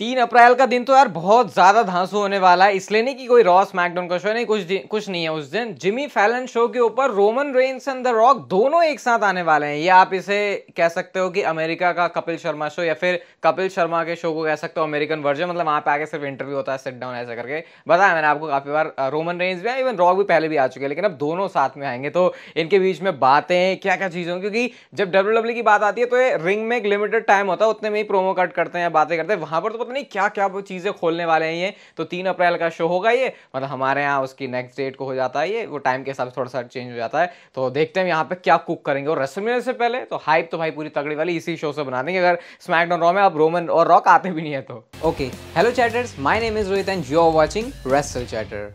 3 अप्रैल का दिन तो यार बहुत ज्यादा धांसू होने वाला है। इसलिए नहीं कि कोई रॉ स्मैकडाउन का शो नहीं, कुछ नहीं है। उस दिन जिमी फैलन शो के ऊपर Roman Reigns and the rock दोनों एक साथ आने वाले हैं। ये आप इसे कह सकते हो कि अमेरिका का कपिल शर्मा शो या फिर कपिल शर्मा के शो को कह सकते हो अमेरिकन वर्जन। मतलब वहां पे आके सिर्फ इंटरव्यू होता है, सिट डाउन ऐसा करके। बताया मैंने आपको काफी बार। रोमन रेंस भी है, इवन रॉक भी पहले भी आ चुके हैं, लेकिन अब दोनों साथ में आएंगे तो इनके बीच में बातें क्या क्या चीजें, क्योंकि जब डब्ल्यूडब्ल्यू की बात आती है तो ये रिंग में एक लिमिटेड टाइम होता है, उतने में ही प्रोमो कट करते हैं, बातें करते हैं। वहां पर तो पता नहीं क्या क्या चीजें खोलने वाले हैं। ये तो 3 अप्रैल का शो होगा ये, मतलब हमारे यहाँ उसकी नेक्स्ट डेट को हो जाता है। ये वो टाइम के हिसाब से थोड़ा सा चेंज हो जाता है। तो देखते हैं यहाँ पे क्या कुक करेंगे। और रेसलमेनिया से पहले तो हाइप तो भाई पूरी तगड़ी वाली इसी शो से बना देंगे, अगर स्मैकडाउन रॉ में अब रोमन और रॉक आते भी नहीं है तो। Okay, hello chatters, my name is Rohit and you are watching wrestle chatter.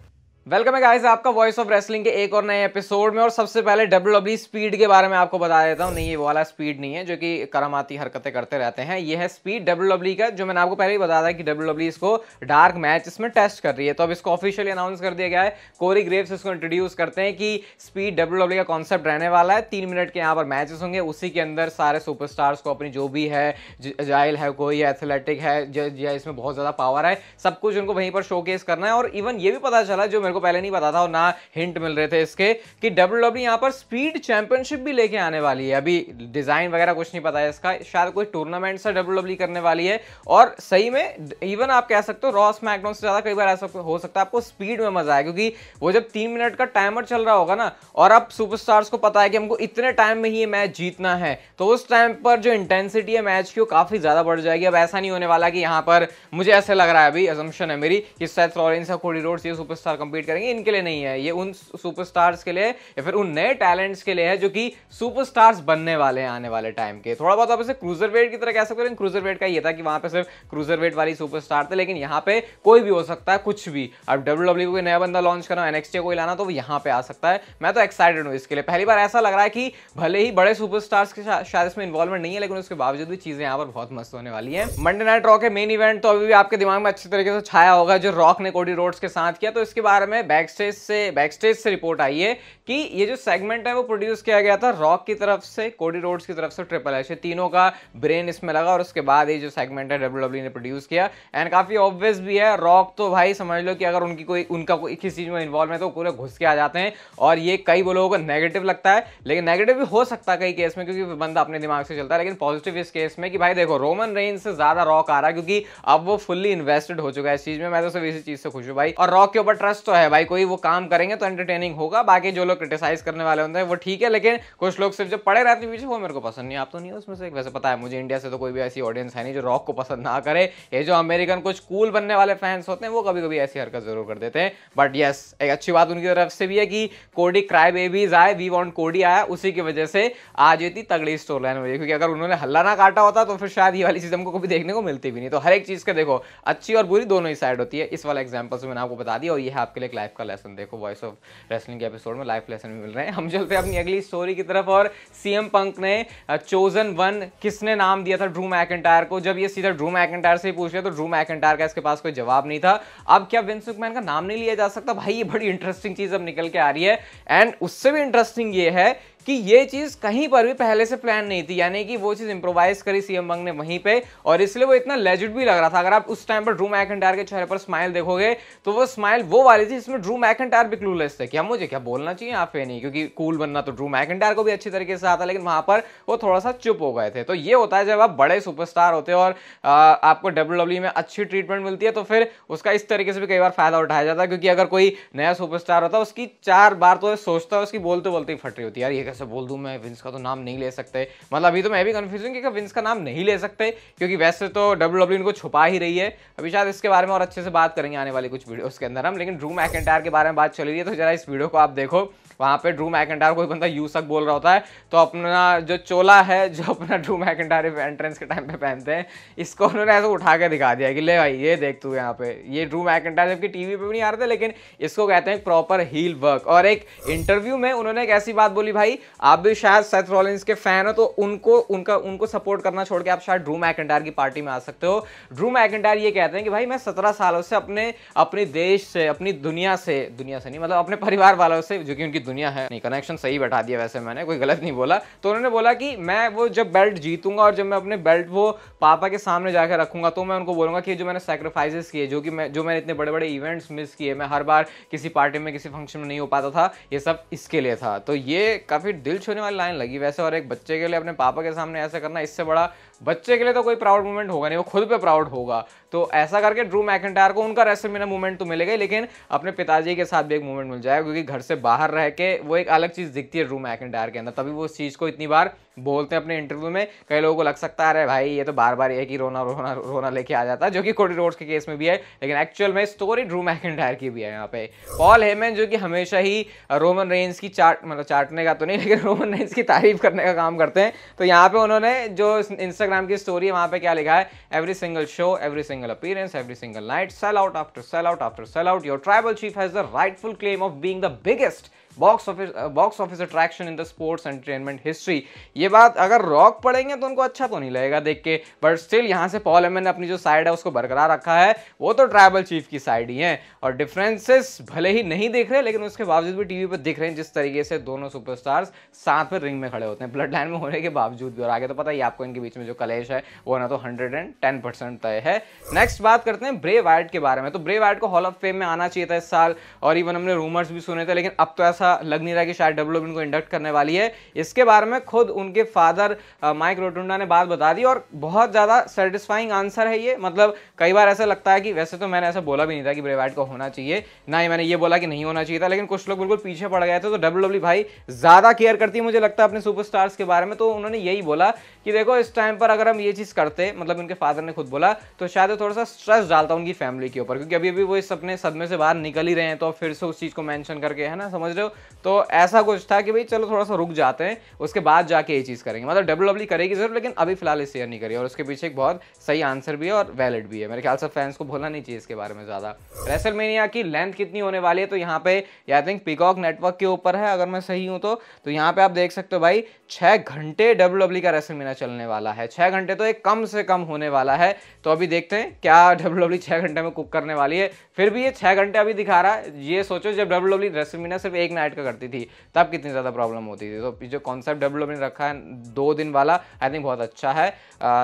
Welcome है गाइस आपका वॉइस ऑफ रेसलिंग के एक और नए एपिसोड में। और सबसे पहले डब्ल्यूडब्ल्यूई स्पीड के बारे में आपको बता देता हूं। नहीं, ये वाला स्पीड नहीं है जो कि करामाती हरकतें करते रहते हैं। ये है स्पीड डब्ल्यूडब्ल्यूई का, जो मैंने आपको पहले ही बताया था कि डब्ल्यूडब्ल्यूई इसको डार्क मैच में टेस्ट कर रही है। तो अब इसको ऑफिशियली अनाउंस कर दिया गया है। कोरी ग्रेव्स इसको इंट्रोड्यूस करते हैं कि स्पीड डब्ल्यूडब्ल्यूई का कॉन्सेप्ट रहने वाला है। 3 मिनट के यहाँ पर मैचेस होंगे, उसी के अंदर सारे सुपरस्टार्स को अपनी जो भी है, जाइल है, कोई एथलेटिक है, इसमें बहुत ज्यादा पावर है, सब कुछ उनको वहीं पर शोकेस करना है। और इवन ये भी पता चला, जो मेरे को पहले नहीं पता था और ना हिंट मिल रहे थे इसके, कि डब्ल्यूडब्ल्यूई यहां पर स्पीड चैंपियनशिप भी लेके आने वाली है। अभी डिजाइन वगैरह कुछ नहीं पता है इसका, शायद कोई टूर्नामेंट से डब्ल्यूडब्ल्यूई करने वाली है। और सही में इवन आप कह सकते हो रॉ स्मैकडाउन से ज्यादा कई बार ऐसा हो सकता है आपको स्पीड में मजा आए, क्योंकि वो जब 3 मिनट का टाइमर चल रहा होगा ना, और अब सुपरस्टार्स को पता है कि हमको इतने टाइम में ही ये मैच जीतना है, तो उस टाइम पर जो इंटेंसिटी है मैच की वो काफी ज्यादा बढ़ जाएगी। अब ऐसा नहीं होने वाला कि यहाँ पर, मुझे ऐसे लग रहा है, अभी असम्पशन है मेरी, कि सेथ रॉलिंस या कोडी रोड्स ये सुपरस्टार कंपीट करेंगे, इनके लिए नहीं है। ये उन सुपरस्टार्स के लिए या फिर उन नए टैलेंट्स के लिए है जो कि सुपरस्टार्स बनने वाले हैं आने वाले टाइम के। थोड़ा बहुत आप इसे क्रूजर वेट की तरह कह सकते हो, क्रूजर वेट का ये था कि वहां पे सिर्फ क्रूजर वेट वाली सुपरस्टार थे, लेकिन यहाँ पे कोई भी हो सकता है, कुछ भी। अब डब्ल्यूडब्ल्यूई को कोई नया बंदा लॉन्च करना, एनएक्सटी को लाना, तो वो यहाँ पे आ सकता है। मैं तो एक्साइटेड हूँ इसके लिए। पहली बार ऐसा लग रहा है कि भले ही बड़े सुपरस्टार्स के शायद इसमें इन्वॉल्वमेंट नहीं है, लेकिन उसके बावजूद भी चीजें यहाँ पर बहुत मस्त होने वाली है। मंडे नाइट रॉ के मेन इवेंट तो अभी भी आपके दिमाग में अच्छी तरीके से छाया होगा, जो रॉक ने कोडी रोड्स के साथ किया। तो इसके बारे में बैकस्टेज से रिपोर्ट आई है कि ये जो सेगमेंट है वो प्रोड्यूस किया गया था रॉक की तरफ से, कोडी रोड्स की तरफ से, ट्रिपल एच, तीनों का ब्रेन इसमें लगा। और उसके बाद ये जो सेगमेंट है डब्ल्यूडब्ल्यूई ने प्रोड्यूस किया। एंड काफी ऑब्वियस भी है, रॉक तो भाई समझ लो कि अगर उनका कोई किसी चीज में इन्वॉल्व है तो पूरे घुस के आ जाते हैं। और ये कई लोगों को नेगेटिव लगता है, लेकिन नेगेटिव भी हो सकता है कई केस में, क्योंकि बंदा अपने दिमाग से चलता है। लेकिन पॉजिटिव इस केस में कि भाई देखो, रोमन रेंज से ज्यादा रॉक आ रहा है, क्योंकि अब वो फुल्ली इन्वेस्टेड हो चुका है इस चीज में। मैं तो सिर्फ इसी चीज से खुश हूं भाई। और रॉक के ऊपर ट्रस्ट तो है भाई, कोई वो काम करेंगे तो एंटरटेनिंग होगा। बाकी जो लोग क्रिटिसाइज करने वाले होते हैं वो ठीक है, लेकिन कुछ लोग सिर्फ जो पड़े रहते हैं पीछे, वो मेरे को पसंद नहीं। आप तो नहीं हो उसमें से। वैसे पता है मुझे, इंडिया से तो कोई भी ऐसी ऑडियंस है नहीं जो रॉक को पसंद ना करे। ये जो अमेरिकन कुछ कूल बनने वाले फैंस होते हैं वो कभी कभी ऐसी हरकत जरूर कर देते हैं। बट यस, एक अच्छी बात उनकी तरफ से भी है कि कोडी क्राई बेबीज आए, वी वांट कोडी आया, उसी की वजह से आज इतनी तगड़ी स्टोरी लाइन हुई। क्योंकि अगर उन्होंने हल्ला ना काटा होता तो फिर शायद ये वाली चीज हमको कभी देखने को मिलती भी नहीं। तो हर एक चीज के देखो, अच्छी और बुरी दोनों ही साइड होती है। इस वाला एग्जांपल से मैंने आपको बता दिया। और ये है आपके लिए एक लाइफ का लेसन। देखो, वॉइस ऑफ रेसलिंग के एपिसोड में लाइफ लेसन भी मिल रहे हैं। हम चलते हैं अपनी अगली स्टोरी की तरफ। और सीएम पंक ने चोजन वन किसने नाम दिया था ड्रू मैकिंटायर को, जब ये सीधा ड्रू मैकिंटायर से ही पूछ रहे तो ड्रू मैकिंटायर का इसके पास कोई जवाब नहीं था। अब क्या विंस मैकमैन का नाम नहीं लिया जा सकता? भाई ये बड़ी इंटरेस्टिंग चीज अब निकल के आ रही है। एंड उससे भी इंटरेस्टिंग ये है कि ये चीज कहीं पर भी पहले से प्लान नहीं थी, यानी कि वो चीज इंप्रोवाइज करी सीएम पंक ने वहीं पे, और इसलिए वो इतना लेजिट भी लग रहा था। अगर आप उस टाइम पर ड्रू मैकिंटायर के चेहरे पर स्माइल देखोगे तो वो स्माइल वो वाली थी जिसमें ड्रू मैकिंटायर भी क्लूलेस थे कि हम मुझे क्या बोलना चाहिए यहाँ पे नहीं, क्योंकि कूल बनना तो ड्रू मैकिंटायर को भी अच्छी तरीके से आता, लेकिन वहां पर वो थोड़ा सा चुप हो गए थे। तो ये होता है जब आप बड़े सुपरस्टार होते हो और आपको डब्ल्यूडब्ल्यूई में अच्छी ट्रीटमेंट मिलती है, तो फिर उसका इस तरीके से भी कई बार फायदा उठाया जाता है। क्योंकि अगर कोई नया सुपरस्टार होता है, उसकी 4 बार तो सोचता है, उसकी बोलते बोलते ही फट रही होती है, यार ये कैसे बोल दूं मैं, विंस का तो नाम नहीं ले सकते। मतलब अभी तो मैं भी कंफ्यूज हूं कि विंस का नाम नहीं ले सकते, क्योंकि वैसे तो डब्ल्यूडब्ल्यूई इनको छुपा ही रही है। अभी शायद इसके बारे में और अच्छे से बात करेंगे आने वाली कुछ वीडियोस के अंदर हम। लेकिन ड्रू मैकिंटायर के बारे में बात चल रही है, तो जरा इस वीडियो को आप देखो। वहां पे ड्रू मैकिंटायर कोई बंदा यूसक बोल रहा होता है, तो अपना जो चोला है, जो अपना ड्रू मैकिंटायर एंट्रेंस के टाइम पे पहनते हैं, इसको उन्होंने ऐसे उठा के दिखा दिया कि ले भाई ये देख तू यहाँ पे, ये ड्रू मैकिंटायर जबकि टीवी पे भी नहीं आ रहे थे, लेकिन इसको कहते हैं प्रॉपर हील वर्क। और एक इंटरव्यू में उन्होंने एक ऐसी बात बोली, भाई आप भी शायद सेथ रॉलिंस के फैन हो, तो उनको सपोर्ट करना छोड़ के आप शायद ड्रू मैकिंटायर की पार्टी में आ सकते हो। ड्रू मैकिंटायर ये कहते हैं कि भाई मैं 17 सालों से अपने देश से, अपनी दुनिया से नहीं, मतलब अपने परिवार वालों से, जो कि उनकी दुनिया है, नहीं कनेक्शन सही बैठा दिया वैसे, मैंने कोई गलत नहीं बोला। तो उन्होंने बोला कि मैं वो जब बेल्ट जीतूंगा और जब मैं अपने बेल्ट वो पापा के सामने जाकर रखूंगा तो मैं उनको बोलूंगा कि जो मैंने सैक्रिफाइसेस किए, जो मैंने इतने बड़े बड़े इवेंट्स मिस किए, मैं हर बार किसी पार्टी में किसी फंक्शन में नहीं हो पाता था, ये सब इसके लिए था। तो ये काफी दिल छूने वाली लाइन लगी वैसे। और एक बच्चे के लिए अपने पापा के सामने ऐसा करना, इससे बड़ा बच्चे के लिए तो कोई प्राउड मोमेंट होगा नहीं, वो खुद पे प्राउड होगा। तो ऐसा करके ड्रू मैकिंटायर को उनका रेसलमेनिया मूवमेंट तो मिलेगा, लेकिन अपने पिताजी के साथ भी एक मूवमेंट मिल जाएगा, क्योंकि घर से बाहर रह के वो एक अलग चीज दिखती है ड्रू मैकिंटायर के अंदर, तभी वो उस चीज को इतनी बार बोलते हैं अपने इंटरव्यू में। कई लोगों को लग सकता है अरे भाई ये तो बार बार एक ही रोना रोना रोना लेके आ जाता है, जो कि कोडी रोड्स के केस में भी है, लेकिन एक्चुअल में स्टोरी ड्रू मैकिंटायर की भी है यहाँ पे। पॉल हेमन जो कि हमेशा ही रोमन रेंस की चाटने का तो नहीं, लेकिन रोमन रेंस की तारीफ करने का काम करते हैं। तो यहाँ पे उन्होंने जो इंस्टाग्राम की स्टोरी है वहां पे क्या लिखा है, every single show, every single appearance, every single night, sell out after sell out after sell out, your tribal chief has the rightful claim of being the biggest box office attraction in the sports entertainment history. ये बात अगर rock पढ़ेंगे तो उनको अच्छा तो नहीं लगेगा देख के, बट स्टिल यहाँ से पॉल हेमन ने अपनी जो साइड है उसको बरकरार रखा है, वो तो ट्राइबल चीफ की साइड ही है। और डिफरेंसेस भले ही नहीं दिख रहे, लेकिन उसके बावजूद भी टीवी पर दिख रहे हैं जिस तरीके से दोनों सुपरस्टार्स साथ में रिंग में खड़े होते हैं, ब्लड लाइन में होने के बावजूद भी। और आगे तो पता ही आपको इनके बीच में जो कलेश है वो ना तो 110% तय है। नेक्स्ट बात करते हैं ब्रे वायट के बारे में। तो ब्रे वायट को हॉल ऑफ फेम में आना चाहिए था इस साल, और इवन हमने रूमर्स भी सुने थे, लेकिन अब तो ऐसा लग नहीं रहा कि शायद डब्ल्यूडब्ल्यूई को इंडक्ट करने वाली है। इसके बारे में खुद उनके फादर माइक रोटुंडा ने बात बता दी, और बहुत ज्यादा सेटिस्फाइंग आंसर है ये। मतलब कई बार ऐसा लगता है कि वैसे तो मैंने ऐसा बोला भी नहीं था कि ब्रे वायट को होना चाहिए, ना ही मैंने ये बोला कि नहीं होना चाहिए था, लेकिन कुछ लोग बिल्कुल पीछे पड़ गए थे। तो डब्ल्यूडब्ल्यूई भाई ज्यादा केयर करती है मुझे लगता है अपने सुपरस्टार्स के बारे में। तो उन्होंने यही बोला कि देखो इस टाइम पर अगर हम ये चीज करते, मतलब उनके फादर ने खुद बोला, तो शायद थोड़ा सा स्ट्रेस डालता उनकी फैमिली के ऊपर, क्योंकि अभी अभी वो इस अपने सदमे से बाहर निकल ही रहे हैं, तो फिर से उस चीज को मेंशन करके, है ना, समझ रहे हो। तो ऐसा कुछ था कि भाई चलो थोड़ा सा रुक जाते हैं, उसके बाद जाके ये चीज करेंगे। मतलब डब्ल्यूडब्ल्यूई करेगी जरूर, लेकिन अभी फिलहाल इस शेयर नहीं करी। और उसके पीछे एक बहुत सही आंसर भी है और वैलिड भी है। मेरे ख्याल से फैंस को बोलना नहीं चाहिए इसके बारे में ज्यादा। रेसलमेनिया की लेंथ कितनी होने वाली है, तो यहाँ पे आई थिंक पीकॉक नेटवर्क के ऊपर है अगर मैं सही हूं तो यहाँ पे आप देख सकते हो भाई 6 घंटे डब्ल्यूडब्ल्यूई का रेसलमेनिया चलने वाला है। 6 घंटे तो एक कम से कम होने वाला है। तो अभी देखते हैं क्या डब्ल्यूडब्ल्यूई 6 घंटे में कुक करने वाली है। फिर भी ये 6 घंटे अभी दिखा रहा है। ये सोचो जब डब्ल्यूडब्ल्यूई रेसलमेनिया सिर्फ एक नाइट का करती थी तब कितनी ज्यादा प्रॉब्लम होती थी। तो जो कॉन्सेप्ट डब्ल्यूडब्ल्यूई ने रखा है 2 दिन वाला, आई थिंक बहुत अच्छा है।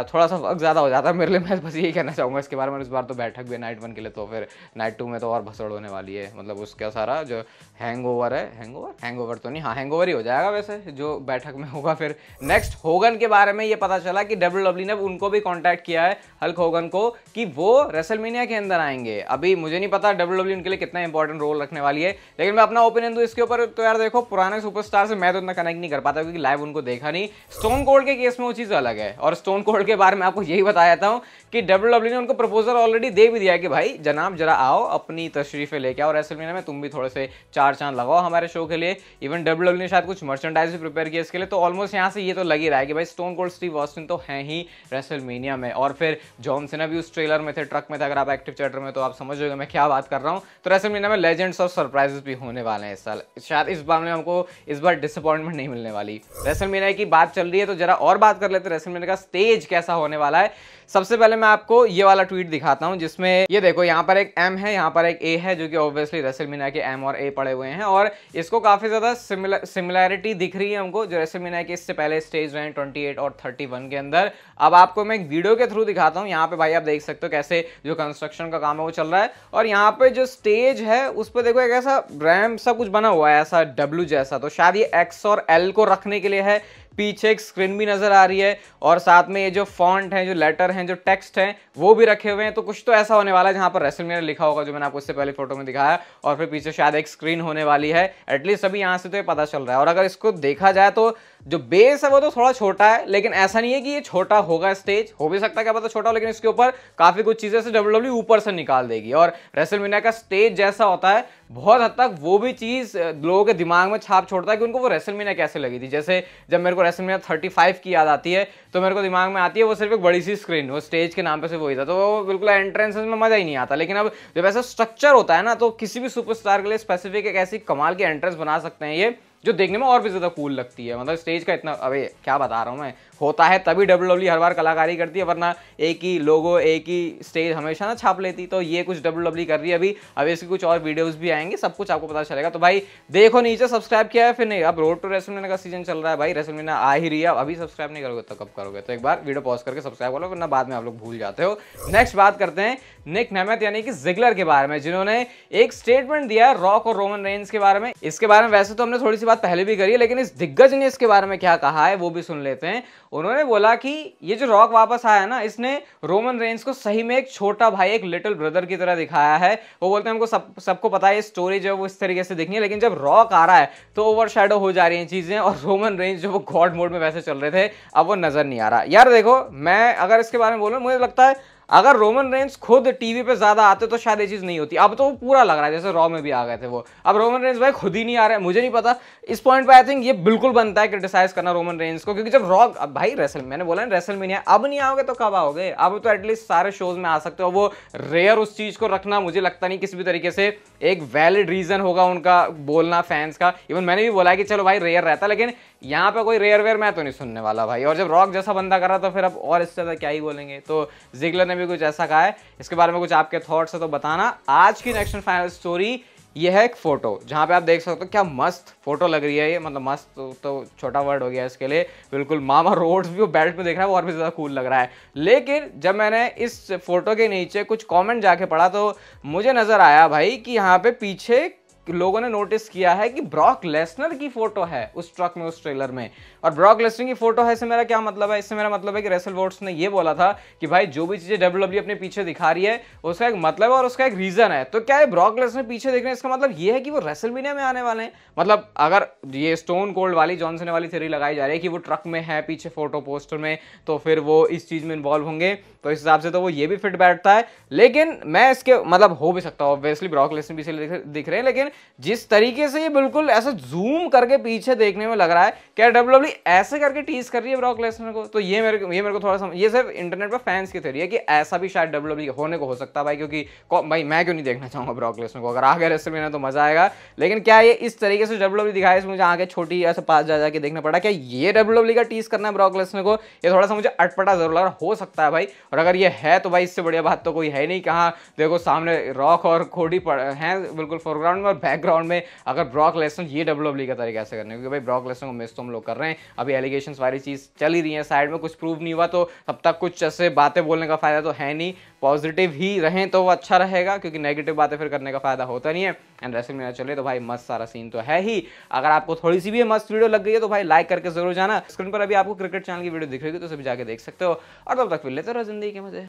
थोड़ा सा वक्त ज्यादा हो जाता है मेरे लिए, मैं बस यही कहना चाहूंगा इसके बारे में। इस बार तो बैठक भी नाइट 1 के लिए, तो फिर नाइट 2 में तो और भसड़ होने वाली है। मतलब उसका सारा जो हैंगओवर है, हैंगओवर तो नहीं, हाँ हैंगओवर ही हो जाएगा वैसे जो बैठक में होगा। फिर नेक्स्ट होगन के बारे में ये पता चला कि डब्ल्यूडब्ल्यूई ने उनको भी कांटेक्ट किया है, हल्क होगन को, कि वो रेसलमेनिया के अंदर आएंगे। अभी मुझे नहीं पता डब्ल्यूडब्ल्यूई उनके लिए कितना इंपॉर्टेंट रोल रखने वाली है, लेकिन मैं अपना ओपिनियन दूं इसके ऊपर तो यार देखो पुराने सुपरस्टार से मैं तो इतना कनेक्ट नहीं कर पाता क्योंकि लाइव उनको देखा नहीं। स्टोन कोल्ड के केस में वो चीज अलग है। और स्टोन कोल्ड के बारे में आपको यही बताया था कि डब्ल्यूडब्ल्यूई ने उनको प्रपोजल ऑलरेडी दे भी दिया कि भाई जनाब जरा आओ, अपनी तशरीफें लेके आओ रेसलमेनिया में, तुम भी थोड़े से 4 चांद लगाओ हमारे शो के लिए। इवन डब्ल्यूडब्ल्यूई ने शायद कुछ मर्चेंडाइज भी प्रिपेयर किया इसके लिए। तो ऑलमोस्ट यहाँ से ये तो लग ही रहा है कि भाई स्टोन कोल्ड स्टीव ऑस्टिन तो हैं ही रेसलमेनिया में। और फिर जॉन सीना भी उस ट्रेलर में थे, ट्रक में थे। अगर आप एक्टिव चैटर में तो आप समझ जाओगे मैं क्या बात कर रहा हूँ। तो रेसलमेनिया में लेजेंड्स और सरप्राइजेस भी होने वाले हैं इस साल। शायद इस बार में हमको इस बार डिसअपॉइंटमेंट नहीं मिलने वाली। रेसलमेनिया की बात चल रही है तो जरा और बात कर लेते हैं रेसलमेनिया का स्टेज कैसा होने वाला है। सबसे पहले मैं आपको ये वाला ट्वीट दिखाता हूं जिसमें ये देखो यहाँ पर एक M है, यहाँ पर एक A है, जो कि ऑब्वियसली रेसलमेनिया के M और A पड़े हुए हैं। और इसको काफी ज्यादा सिमिलैरिटी दिख रही है हमको जो रेसलमेनिया के इससे पहले स्टेज रहे 28 और 31 के अंदर। अब आपको मैं एक वीडियो के थ्रू दिखाता हूँ। यहाँ पे भाई आप देख सकते हो कैसे जो कंस्ट्रक्शन का काम है वो चल रहा है। और यहाँ पे जो स्टेज है उस पर देखो एक ऐसा रैम्प सा कुछ बना हुआ है, ऐसा W जैसा। तो शायद ये X और L को रखने के लिए है। पीछे एक स्क्रीन भी नजर आ रही है और साथ में ये जो फॉन्ट है, जो लेटर हैं, जो टेक्स्ट हैं वो भी रखे हुए हैं। तो कुछ तो ऐसा होने वाला है जहां पर रेसलमेनिया लिखा होगा, जो मैंने आपको इससे पहले फोटो में दिखाया। और फिर पीछे शायद एक स्क्रीन होने वाली है। एटलीस्ट अभी यहां से तो ये पता चल रहा है। और अगर इसको देखा जाए तो जो बेस है वो तो थोड़ा छोटा है, लेकिन ऐसा नहीं है कि ये छोटा होगा स्टेज। हो भी सकता है क्या पता छोटा हो, लेकिन इसके ऊपर काफी कुछ चीजें से डब्ल्यूडब्ल्यूई ऊपर से निकाल देगी। और रेसलमेनिया का स्टेज जैसा होता है बहुत हद तक वो भी चीज लोगों के दिमाग में छाप छोड़ता है कि उनको वो रेसलमेनिया कैसे लगी थी। जैसे जब मेरे को रेसलमेनिया 35 की याद आती है तो मेरे को दिमाग में आती है वो सिर्फ एक बड़ी सी स्क्रीन, वो स्टेज के नाम पे से वही था। तो वो बिल्कुल एंट्रेंस में मजा ही नहीं आता। लेकिन अब जब ऐसा स्ट्रक्चर होता है ना, तो किसी भी सुपरस्टार के लिए स्पेसिफिक एक ऐसी कमाल की एंट्रेंस बना सकते हैं ये जो देखने में और भी ज्यादा कूल लगती है। मतलब स्टेज का इतना, अबे क्या बता रहा हूँ मैं, होता है तभी WWE हर बार कलाकारी करती है, वरना एक ही लोगो एक ही स्टेज हमेशा ना छाप लेती। तो ये कुछ WWE कर रही है अभी इसकी कुछ और वीडियोस भी आएंगे, सब कुछ आपको पता चलेगा। तो भाई देखो नीचे, सब्सक्राइब किया है फिर नहीं, अब रोड टू रेसलमेनिया का सीजन चल रहा है भाई, रेसलमेनिया आ ही रही है, अभी सब्सक्राइब नहीं करोगे तो कब करोगे? तो एक बार वीडियो पॉज करके सब्सक्राइब करो, वरना बाद में आप लोग भूल जाते हो। नेक्स्ट बात करते हैं निक नेमेथ यानी कि जिगलर के बारे में, जिन्होंने एक स्टेटमेंट दिया है रॉक और रोमन रेंस के बारे में। इसके बारे में वैसे तो हमने थोड़ी सी बात पहले भी करी है, लेकिन इस दिग्गज ने इसके बारे में क्या कहा है वो भी सुन लेते हैं। उन्होंने बोला कि ये जो रॉक वापस आया ना, इसने रोमन रेंस को सही में एक छोटा भाई, एक लिटिल ब्रदर की तरह दिखाया है। वो बोलते हैं हमको सबको पता है ये स्टोरी जो है वो इस तरीके से दिखनी है, लेकिन जब रॉक आ रहा है तो ओवरशैडो हो जा रही हैं चीजें, और रोमन रेंस जो वो गॉड मोड में वैसे चल रहे थे अब वो नजर नहीं आ रहा। यार देखो, मैं अगर इसके बारे में बोलूं, मुझे लगता है अगर रोमन रेंस खुद टीवी पे ज्यादा आते तो शायद ये चीज नहीं होती। अब तो वो पूरा लग रहा है जैसे रॉ में भी आ गए थे वो, अब रोमन रेंस भाई खुद ही नहीं आ रहे हैं। मुझे नहीं पता, इस पॉइंट पे आई थिंक ये बिल्कुल बनता है क्रिटिसाइज करना रोमन रेंस को, क्योंकि जब रॉ भाई मैंने बोला ना रेसलमेनिया, अब नहीं आओगे तो कब आओगे? अब तो एटलीस्ट सारे शोज में आ सकते हो। वो रेयर उस चीज को रखना मुझे लगता नहीं किसी भी तरीके से एक वैलिड रीजन होगा उनका बोलना फैंस का। इवन मैंने भी बोला कि चलो भाई रेयर रहता, लेकिन यहाँ पे कोई रेयर वेयर मैं तो नहीं सुनने वाला भाई। और जब रॉक जैसा बंदा कर रहा तो फिर अब और इससे ज्यादा क्या ही बोलेंगे। तो जिगलर ने भी कुछ ऐसा कहा है, इसके बारे में कुछ आपके थॉट्स है तो बताना। आज की नेक्स्ट फाइनल स्टोरी ये है एक फोटो, जहां पे आप देख सकते हो क्या मस्त फोटो लग रही है ये, मतलब मस्त तो छोटा वर्ड हो गया इसके लिए, बिल्कुल मामा रोड्स भी वो बेल्ट में देख रहा है वो और भी ज्यादा कूल लग रहा है। लेकिन जब मैंने इस फोटो के नीचे कुछ कमेंट जाके पढ़ा तो मुझे नजर आया भाई कि यहाँ पे पीछे लोगों ने नोटिस किया है कि ब्रॉक लेसनर की फोटो है उस ट्रक में, उस ट्रेलर में। और ब्रॉक लेसनर की फोटो है, इससे मेरा क्या मतलब है? इससे मेरा मतलब है कि रेसल वोट्स ने ये बोला था कि भाई जो भी चीजें WWE अपने पीछे दिखा रही है उसका एक मतलब है और उसका एक रीजन है। तो क्या है ब्रॉक लेसनर पीछे देख रहे हैं, इसका मतलब ये है कि वो रेसलमेनिया में आने वाले हैं। मतलब अगर ये स्टोन कोल्ड वाली जॉनसन वाली थ्योरी लगाई जा रही है कि वो ट्रक में है पीछे फोटो पोस्टर में, तो फिर वो इस चीज में इन्वॉल्व होंगे, तो इस हिसाब से तो वो ये भी फिट बैठता है। लेकिन मैं इसके मतलब हो भी सकता हूँ, ऑब्वियसली ब्रॉक लेसनर पीछे दिख रहे हैं, लेकिन जिस तरीके से ये बिल्कुल ऐसा जूम करके पीछे देखने में लग रहा है, क्या WWE ऐसे करके टीज कर रही है ब्रॉक लेसनर को? तो ये मेरे को थोड़ा ये सिर्फ इंटरनेट पर फैंस की थ्योरी है कि ऐसा भी शायद WWE होने को हो सकता है भाई, क्योंकि भाई मैं क्यों नहीं देखना चाहूंगा ब्रॉक लेसनर को? अगर आ गया रेसलमेनिया तो मजा आएगा। लेकिन क्या ये इस तरीके से WWE दिखाया, मुझे आगे छोटी ऐसे पास जा जाके देखना पड़ा, क्या ये WWE का टीज करना है ब्रॉक लेसनर को? ये थोड़ा सा मुझे अटपटा जरूर लग रहा, हो सकता है भाई। और अगर ये है तो भाई इससे बढ़िया बात तो कोई है नहीं। कहाँ देखो सामने रॉक और कोडी हैं बिल्कुल फोरग्राउंड में, और बैकग्राउंड में अगर ब्रॉक लेसनर ये WWE का तरीका ऐसे करने, क्योंकि भाई ब्रॉक लेसनर को मिस तो हम लोग कर रहे हैं। अभी एलिगेशंस वाली चीज चल ही रही है साइड में, कुछ प्रूव नहीं हुआ तो तब तक कुछ ऐसे बातें बोलने का फायदा तो है नहीं। पॉजिटिव ही रहें तो वो अच्छा रहेगा, क्योंकि नेगेटिव बातें फिर करने का फायदा होता नहीं है। एंड रेसलमेनिया चले तो भाई मस्त सारा सीन तो है ही। अगर आपको थोड़ी सी भी मस्त वीडियो लग गई है तो भाई लाइक करके जरूर जाना। स्क्रीन पर अभी आपको क्रिकेट चैनल की वीडियो दिख रही है तो उसे भी जाके देख सकते हो। और तब तक फिर लेते रहो जिंदगी के मजे।